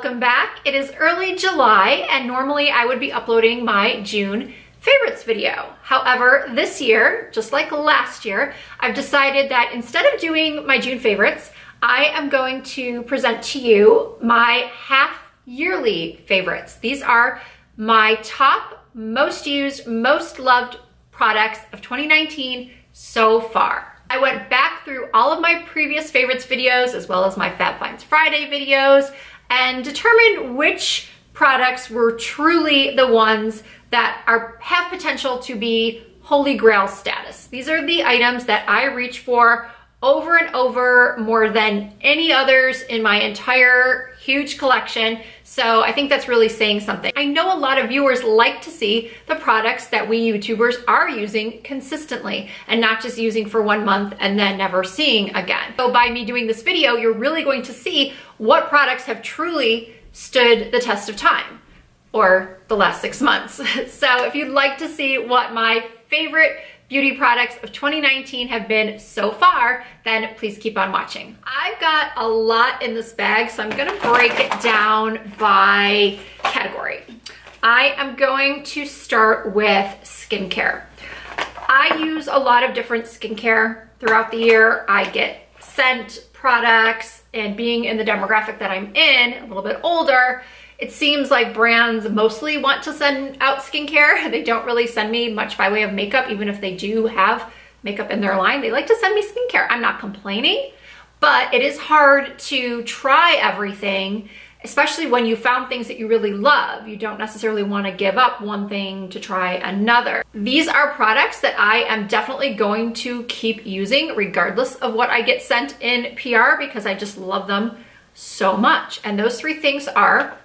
welcome back. It is early July and normally I would be uploading my June favorites video. However, this year, just like last year, I've decided that instead of doing my June favorites, I am going to present to you my half yearly favorites. These are my top, most used, most loved products of 2019 so far. I went back through all of my previous favorites videos as well as my Fab Finds Friday videos and determined which products were truly the ones that have potential to be holy grail status. These are the items that I reach for over and over more than any others in my entire huge collection. So I think that's really saying something. I know a lot of viewers like to see the products that we YouTubers are using consistently and not just using for 1 month and then never seeing again. So by me doing this video, you're really going to see what products have truly stood the test of time, or the last 6 months. So if you'd like to see what my favorite beauty products of 2019 have been so far, then please keep on watching. I've got a lot in this bag, so I'm gonna break it down by category. I am going to start with skincare. I use a lot of different skincare throughout the year. I get scent products, and being in the demographic that I'm in, a little bit older, it seems like brands mostly want to send out skincare. They don't really send me much by way of makeup, even if they do have makeup in their line. They like to send me skincare. I'm not complaining, but it is hard to try everything, especially when you found things that you really love. You don't necessarily want to give up one thing to try another. These are products that I am definitely going to keep using regardless of what I get sent in PR because I just love them so much. And those 3 things are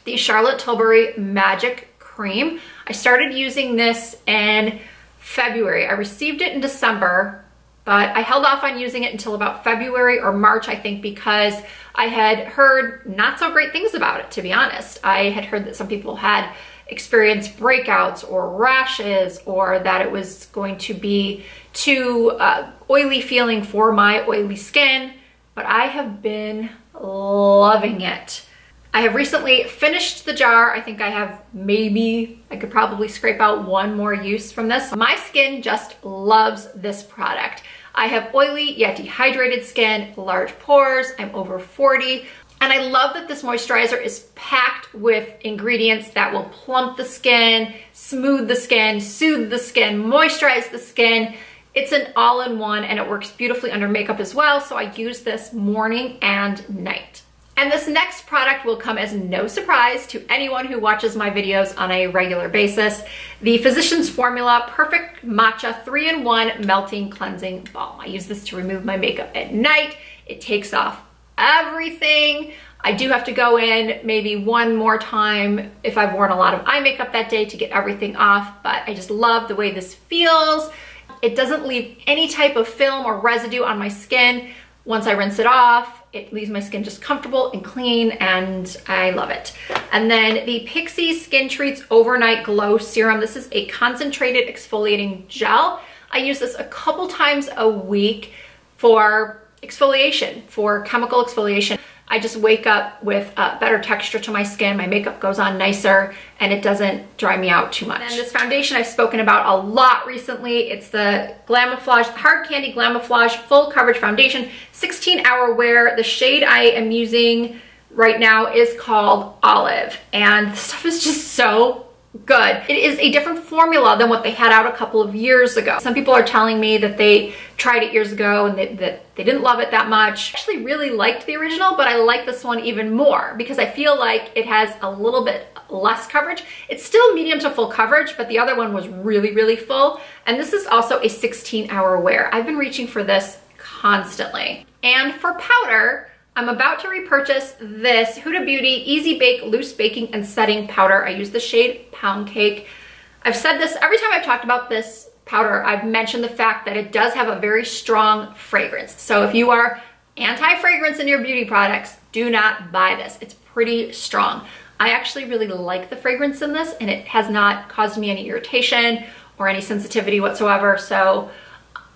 the Charlotte Tilbury Magic Cream. I started using this in February. I received it in December, but I held off on using it until about February or March, I think, because I had heard not so great things about it, to be honest. I had heard that some people had experienced breakouts or rashes, or that it was going to be too oily feeling for my oily skin, but I have been loving it. I have recently finished the jar. I think I have I could probably scrape out 1 more use from this. My skin just loves this product. I have oily yet dehydrated skin, large pores, I'm over 40, and I love that this moisturizer is packed with ingredients that will plump the skin, smooth the skin, soothe the skin, moisturize the skin. It's an all-in-one and it works beautifully under makeup as well, so I use this morning and night. And this next product will come as no surprise to anyone who watches my videos on a regular basis. The Physicians Formula Perfect Matcha 3-in-1 Melting Cleansing Balm. I use this to remove my makeup at night. It takes off everything. I do have to go in maybe 1 more time if I've worn a lot of eye makeup that day to get everything off, but I just love the way this feels. It doesn't leave any type of film or residue on my skin. Once I rinse it off, it leaves my skin just comfortable and clean, and I love it. And then the Pixi Skin Treats Overnight Glow Serum. This is a concentrated exfoliating gel. I use this a couple times a week for exfoliation, for chemical exfoliation. I just wake up with a better texture to my skin. My makeup goes on nicer and it doesn't dry me out too much. And this foundation I've spoken about a lot recently. It's the Glamoflage, Hard Candy Glamoflage Full Coverage Foundation, 16-hour wear. The shade I am using right now is called Olive, and the stuff is just so good. It is a different formula than what they had out a couple of years ago. Some people are telling me that they tried it years ago and that they didn't love it that much. I actually really liked the original, but I like this one even more because I feel like it has a little bit less coverage. It's still medium to full coverage, but the other one was really, really full. And this is also a 16-hour wear. I've been reaching for this constantly. And for powder, I'm about to repurchase this Huda Beauty Easy Bake Loose Baking and Setting Powder. I use the shade Pound Cake. I've said this every time I've talked about this powder. I've mentioned the fact that it does have a very strong fragrance. So if you are anti-fragrance in your beauty products, do not buy this. It's pretty strong. I actually really like the fragrance in this, and it has not caused me any irritation or any sensitivity whatsoever. So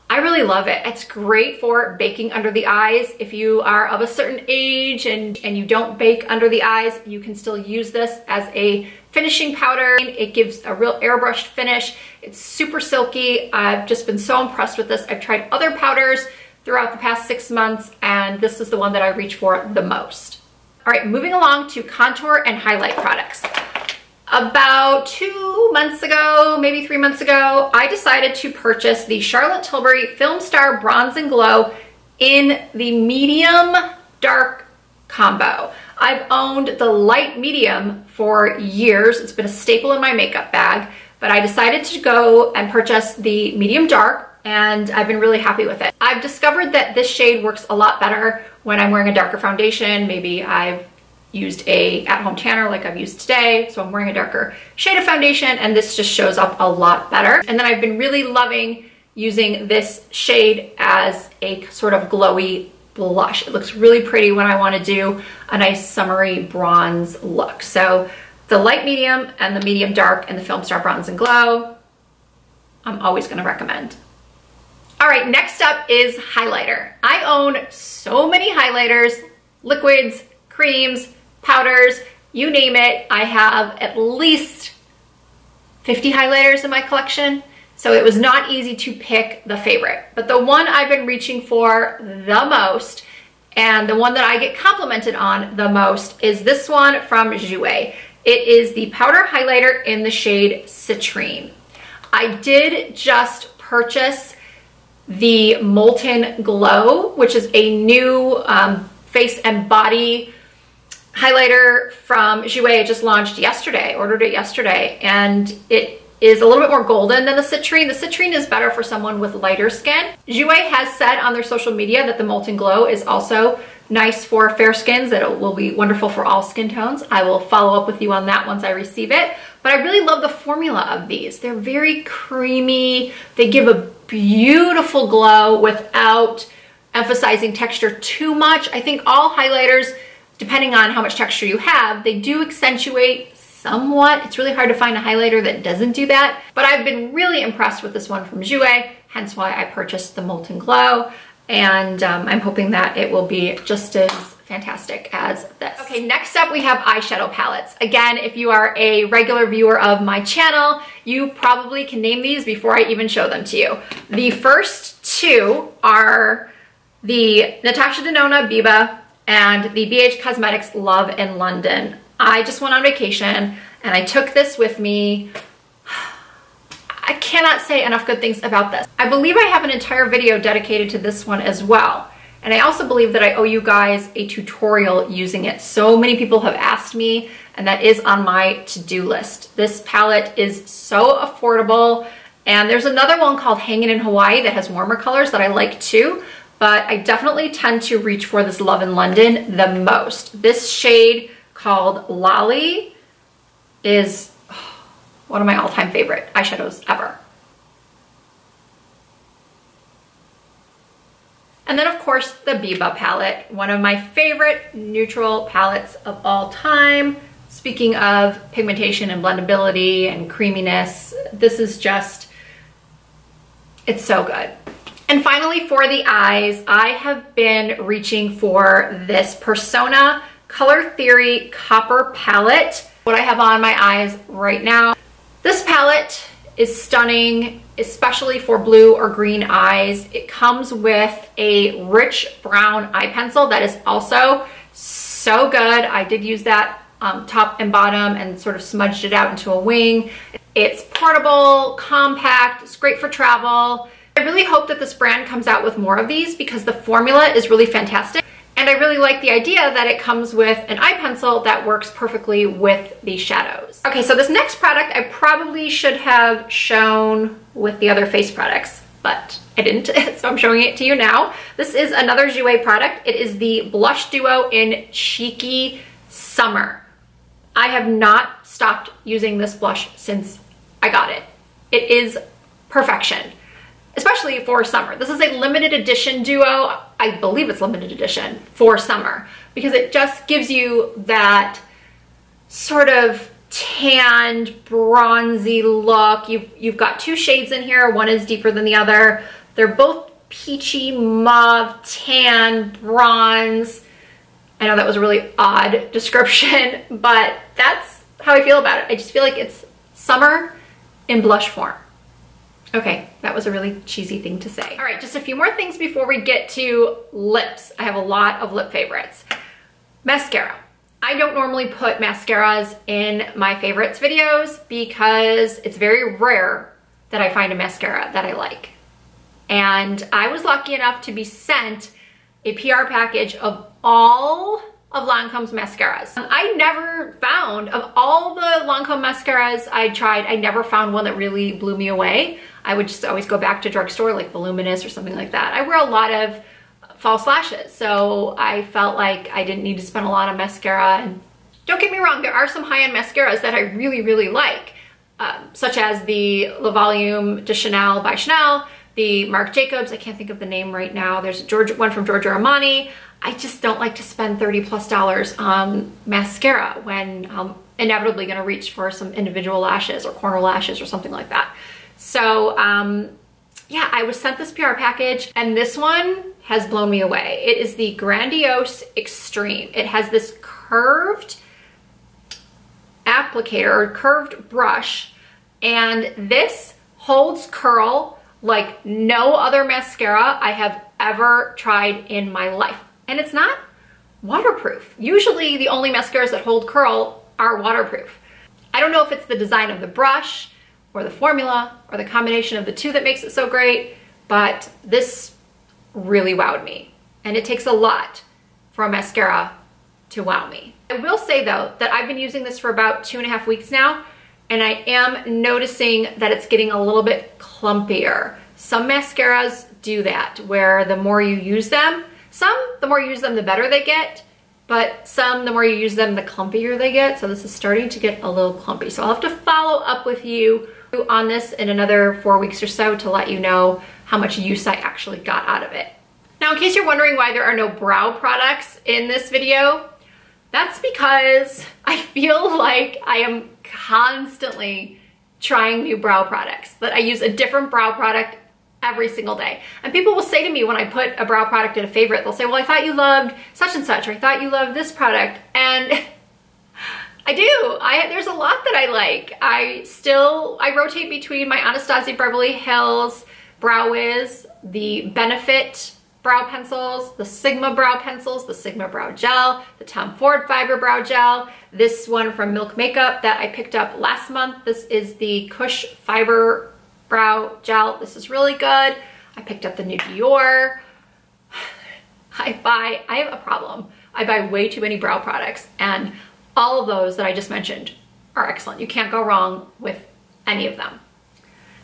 I I really love it. It's great for baking under the eyes. If you are of a certain age and you don't bake under the eyes, you can still use this as a finishing powder. It gives a real airbrushed finish. It's super silky. I've just been so impressed with this. I've tried other powders throughout the past 6 months, and this is the one that I reach for the most. All right, moving along to contour and highlight products. About 2 months ago, maybe 3 months ago, I decided to purchase the Charlotte Tilbury Filmstar Bronze and Glow in the medium dark combo. I've owned the light medium for years. It's been a staple in my makeup bag, but I decided to go and purchase the medium dark, and I've been really happy with it. I've discovered that this shade works a lot better when I'm wearing a darker foundation. Maybe I've used a at-home tanner like I've used today, so I'm wearing a darker shade of foundation, and this just shows up a lot better. And then I've been really loving using this shade as a sort of glowy blush. It looks really pretty when I want to do a nice summery bronze look. So the light medium and the medium dark and the Filmstar Bronze and Glow, I'm always going to recommend. All right, next up is highlighter. I own so many highlighters, liquids, creams, powders, you name it. I have at least 50 highlighters in my collection, so it was not easy to pick the favorite. But the one I've been reaching for the most, and the one that I get complimented on the most, is this one from Jouer. It is the powder highlighter in the shade Citrine. I did just purchase the Molten Glow, which is a new face and body highlighter from Jouer. It just launched yesterday, ordered it yesterday, and it is a little bit more golden than the Citrine. The Citrine is better for someone with lighter skin. Jouer has said on their social media that the Molten Glow is also nice for fair skins, that it will be wonderful for all skin tones. I will follow up with you on that once I receive it. But I really love the formula of these. They're very creamy. They give a beautiful glow without emphasizing texture too much. I think all highlighters, depending on how much texture you have, they do accentuate somewhat. It's really hard to find a highlighter that doesn't do that, but I've been really impressed with this one from Jouer, hence why I purchased the Molten Glow, and I'm hoping that it will be just as fantastic as this. Okay, next up we have eyeshadow palettes. Again, if you are a regular viewer of my channel, you probably can name these before I even show them to you. The first two are the Natasha Denona Biba and the BH Cosmetics Love in London. I just went on vacation and I took this with me. I cannot say enough good things about this. I believe I have an entire video dedicated to this one as well. And I also believe that I owe you guys a tutorial using it. So many people have asked me, and that is on my to-do list. This palette is so affordable. And there's another one called Hangin' in Hawaii that has warmer colors that I like too. But I definitely tend to reach for this Love in London the most. This shade called Lolly is one of my all-time favorite eyeshadows ever. And then of course the Biba palette, one of my favorite neutral palettes of all time. Speaking of pigmentation and blendability and creaminess, this is just, it's so good. And finally for the eyes, I have been reaching for this Persona Color Theory Copper palette. What I have on my eyes right now. This palette is stunning, especially for blue or green eyes. It comes with a rich brown eye pencil that is also so good. I did use that top and bottom and sort of smudged it out into a wing. It's portable, compact, it's great for travel. I really hope that this brand comes out with more of these because the formula is really fantastic. And I really like the idea that it comes with an eye pencil that works perfectly with the shadows. Okay, so this next product I probably should have shown with the other face products, but I didn't, so I'm showing it to you now. This is another Jouer product. It is the Blush Duo in Cheeky Summer. I have not stopped using this blush since I got it. It is perfection, especially for summer. This is a limited edition duo. I believe it's limited edition for summer because it just gives you that sort of tanned, bronzy look. You've got two shades in here. One is deeper than the other. They're both peachy, mauve, tan, bronze. I know that was a really odd description, but that's how I feel about it. I just feel like it's summer in blush form. Okay, that was a really cheesy thing to say. All right, just a few more things before we get to lips. I have a lot of lip favorites. Mascara. I don't normally put mascaras in my favorites videos because it's very rare that I find a mascara that I like. And I was lucky enough to be sent a PR package of all of Lancome's mascaras. I never found, of all the Lancome mascaras I tried, I never found one that really blew me away. I would just always go back to drugstore like Voluminous or something like that. I wear a lot of false lashes, so I felt like I didn't need to spend a lot on mascara. And don't get me wrong, there are some high-end mascaras that I really, really like, such as the Le Volume de Chanel by Chanel, the Marc Jacobs, I can't think of the name right now. There's one from Giorgio Armani. I just don't like to spend $30+ on mascara when I'm inevitably gonna reach for some individual lashes or corner lashes or something like that. So yeah, I was sent this PR package and this one has blown me away. It is the Grandiose Extreme. It has this curved applicator or curved brush, and this holds curl like no other mascara I have ever tried in my life. And it's not waterproof. Usually the only mascaras that hold curl are waterproof. I don't know if it's the design of the brush or the formula or the combination of the two that makes it so great, but this really wowed me. And it takes a lot for a mascara to wow me. I will say though that I've been using this for about 2.5 weeks now, and I am noticing that it's getting a little bit clumpier. Some mascaras do that, where the more you use them, the more you use them, the better they get, but some, the more you use them, the clumpier they get. So this is starting to get a little clumpy. So I'll have to follow up with you on this in another 4 weeks or so to let you know how much use I actually got out of it. Now, in case you're wondering why there are no brow products in this video, that's because I feel like I am constantly trying new brow products, that I use a different brow product every single day. And people will say to me when I put a brow product in a favorite, they'll say, well, I thought you loved such and such, or I thought you loved this product. And I do. There's a lot that I like. I rotate between my Anastasia Beverly Hills Brow Wiz, the Benefit brow pencils, the Sigma brow pencils, the Sigma brow gel, the Tom Ford fiber brow gel, this one from Milk Makeup that I picked up last month. This is the Kush fiber brow gel. This is really good. I picked up the new Jouer. I have a problem. I buy way too many brow products, and all of those that I just mentioned are excellent. You can't go wrong with any of them.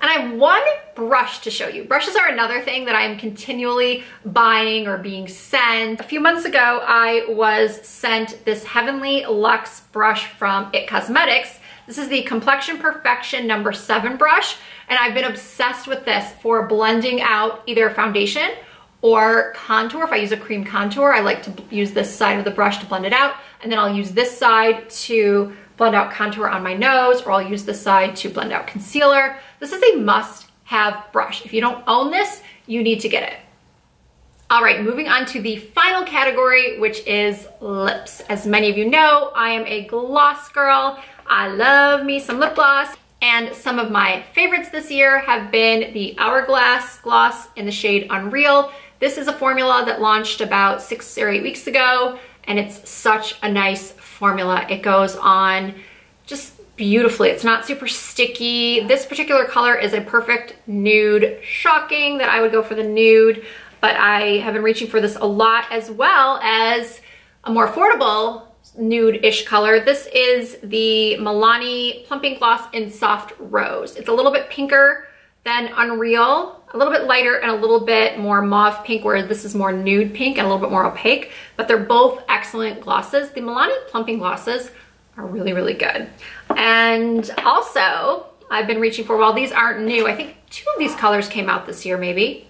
And I have one brush to show you. Brushes are another thing that I am continually buying or being sent. A few months ago, I was sent this Heavenly Luxe brush from IT Cosmetics. This is the Complexion Perfection No. 7 brush, and I've been obsessed with this for blending out either foundation or contour. If I use a cream contour, I like to use this side of the brush to blend it out, and then I'll use this side to blend out contour on my nose, or I'll use this side to blend out concealer. This is a must-have brush. If you don't own this, you need to get it. All right, moving on to the final category, which is lips. As many of you know, I am a gloss girl. I love me some lip gloss, and some of my favorites this year have been the Hourglass gloss in the shade Unreal. This is a formula that launched about 6 or 8 weeks ago, and it's such a nice formula. It goes on just beautifully. It's not super sticky. This particular color is a perfect nude. Shocking that I would go for the nude, but I have been reaching for this a lot, as well as a more affordable nude-ish color. This is the Milani Plumping Gloss in Soft Rose. It's a little bit pinker than Unreal, a little bit lighter and a little bit more mauve pink, where this is more nude pink and a little bit more opaque, but they're both excellent glosses. The Milani Plumping glosses are really, really good. And also, I've been reaching for, well, these aren't new. I think 2 of these colors came out this year, maybe,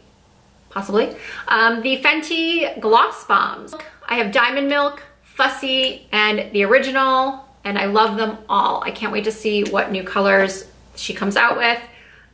possibly. The Fenty Gloss Bombs. I have Diamond Milk, Fussy, and the Original, and I love them all. I can't wait to see what new colors she comes out with.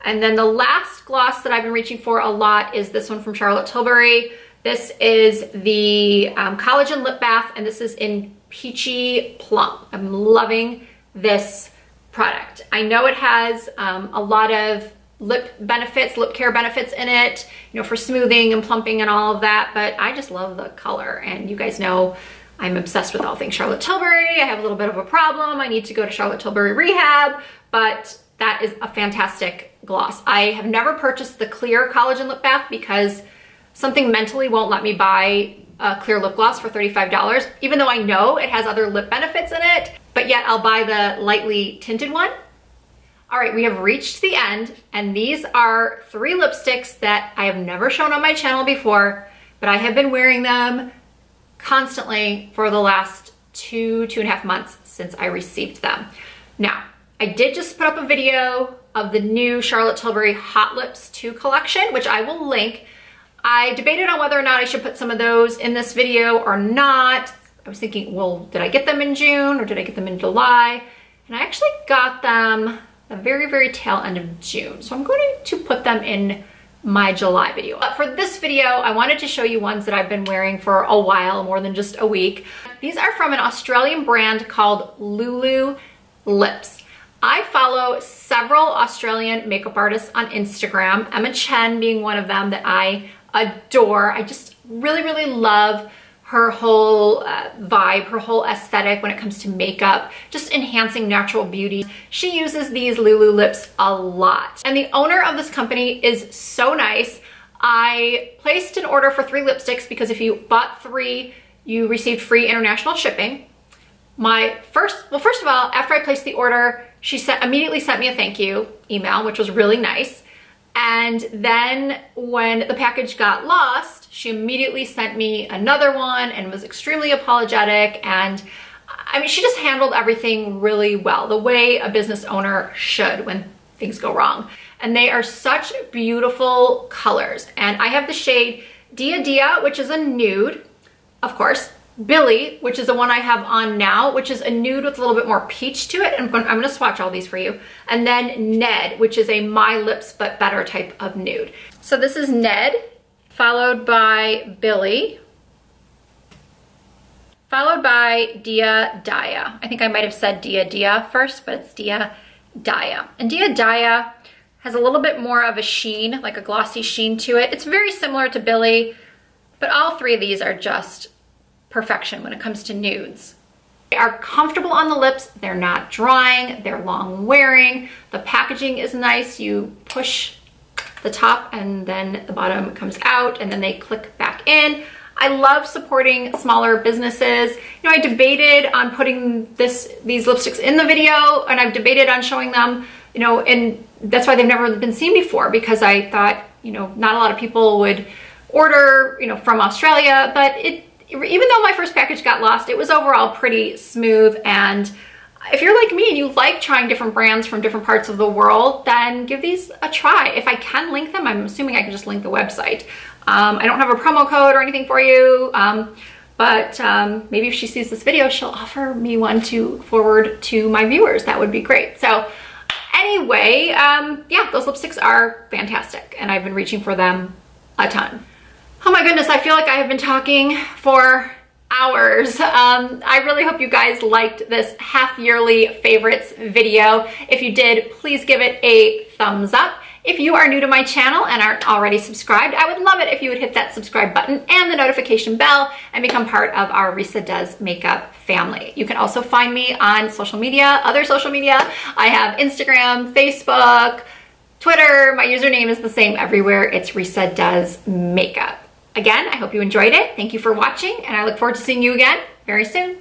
And then the last gloss that I've been reaching for a lot is this one from Charlotte Tilbury. This is the Collagen Lip Bath, and this is in Peachy Plum. I'm loving this product. I know it has a lot of lip benefits, lip care benefits in it, you know, for smoothing and plumping and all of that, but I just love the color. And you guys know I'm obsessed with all things Charlotte Tilbury. I have a little bit of a problem. I need to go to Charlotte Tilbury rehab, but that is a fantastic gloss. I have never purchased the clear collagen lip bath because something mentally won't let me buy a clear lip gloss for $35, even though I know it has other lip benefits in it, but yet I'll buy the lightly tinted one. All right, we have reached the end, and these are 3 lipsticks that I have never shown on my channel before, but I have been wearing them constantly for the last 2.5 months since I received them. Now, I did just put up a video of the new Charlotte Tilbury Hot Lips 2 collection, which I will link. I debated on whether or not I should put some of those in this video or not. I was thinking, well, did I get them in June or did I get them in July? And I actually got them the very, very tail end of June. So I'm going to put them in my July video. But for this video, I wanted to show you ones that I've been wearing for a while, more than just a week. These are from an Australian brand called Lulu Lips. I follow several Australian makeup artists on Instagram, Emma Chen being one of them that I adore. I just really, really love her whole vibe, her whole aesthetic when it comes to makeup, just enhancing natural beauty. She uses these Lulu Lips a lot. And the owner of this company is so nice. I placed an order for 3 lipsticks because if you bought 3, you received free international shipping. First of all, after I placed the order, she immediately sent me a thank you email, which was really nice. And then when the package got lost, she immediately sent me another one and was extremely apologetic. And I mean, she just handled everything really well, the way a business owner should when things go wrong. And they are such beautiful colors. And I have the shade Dia Dia, which is a nude, of course. Billy, which is the one I have on now, which is a nude with a little bit more peach to it. I'm gonna swatch all these for you. And then Ned, which is a My Lips But Better type of nude. So this is Ned, followed by Billy, followed by Dia Dia. I think I might have said Dia Dia first, but it's Dia Dia. And Dia Dia has a little bit more of a sheen, like a glossy sheen to it. It's very similar to Billy, but all 3 of these are just perfection when it comes to nudes. They are comfortable on the lips, they're not drying, they're long wearing, the packaging is nice. You push the top and then the bottom comes out and then they click back in. I love supporting smaller businesses. You know, I debated on putting these lipsticks in the video, and I've debated on showing them, you know, and that's why they've never been seen before, because I thought, you know, not a lot of people would order, you know, from Australia, but even though my first package got lost, it was overall pretty smooth. And if you're like me and you like trying different brands from different parts of the world, then give these a try. If I can link them, I'm assuming I can just link the website. I don't have a promo code or anything for you, but maybe if she sees this video, she'll offer me one to forward to my viewers. That would be great. So anyway, yeah, those lipsticks are fantastic and I've been reaching for them a ton. Oh my goodness, I feel like I have been talking for hours. I really hope you guys liked this half yearly favorites video. If you did, please give it a thumbs up. If you are new to my channel and aren't already subscribed, I would love it if you would hit that subscribe button and the notification bell and become part of our Risa Does Makeup family. You can also find me on social media, other social media. I have Instagram, Facebook, Twitter. My username is the same everywhere. It's Risa Does Makeup. Again, I hope you enjoyed it. Thank you for watching, and I look forward to seeing you again very soon.